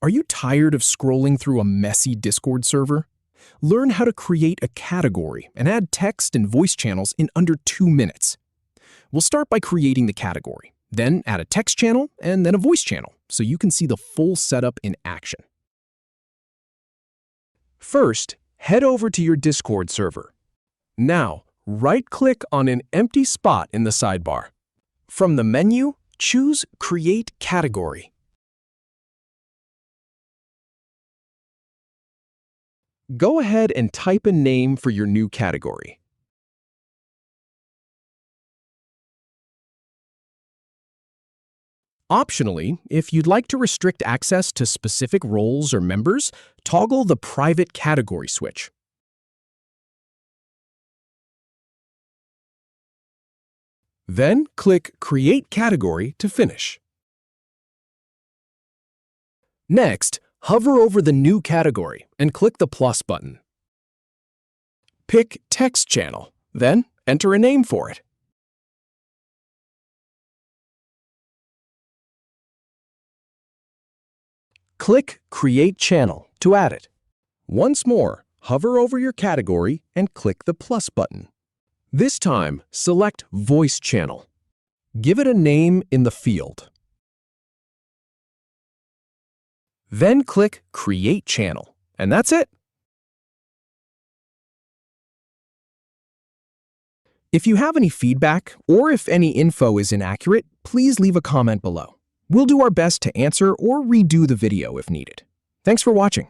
Are you tired of scrolling through a messy Discord server? Learn how to create a category and add text and voice channels in under 2 minutes. We'll start by creating the category, then add a text channel and then a voice channel so you can see the full setup in action. First, head over to your Discord server. Now, right-click on an empty spot in the sidebar. From the menu, choose Create Category. Go ahead and type a name for your new category. Optionally, if you'd like to restrict access to specific roles or members, toggle the Private Category switch. Then click Create Category to finish. Next, hover over the new category and click the plus button. Pick Text Channel, then enter a name for it. Click Create Channel to add it. Once more, hover over your category and click the plus button. This time, select Voice Channel. Give it a name in the field. Then click Create Channel, and that's it. If you have any feedback or if any info is inaccurate, please leave a comment below. We'll do our best to answer or redo the video if needed. Thanks for watching.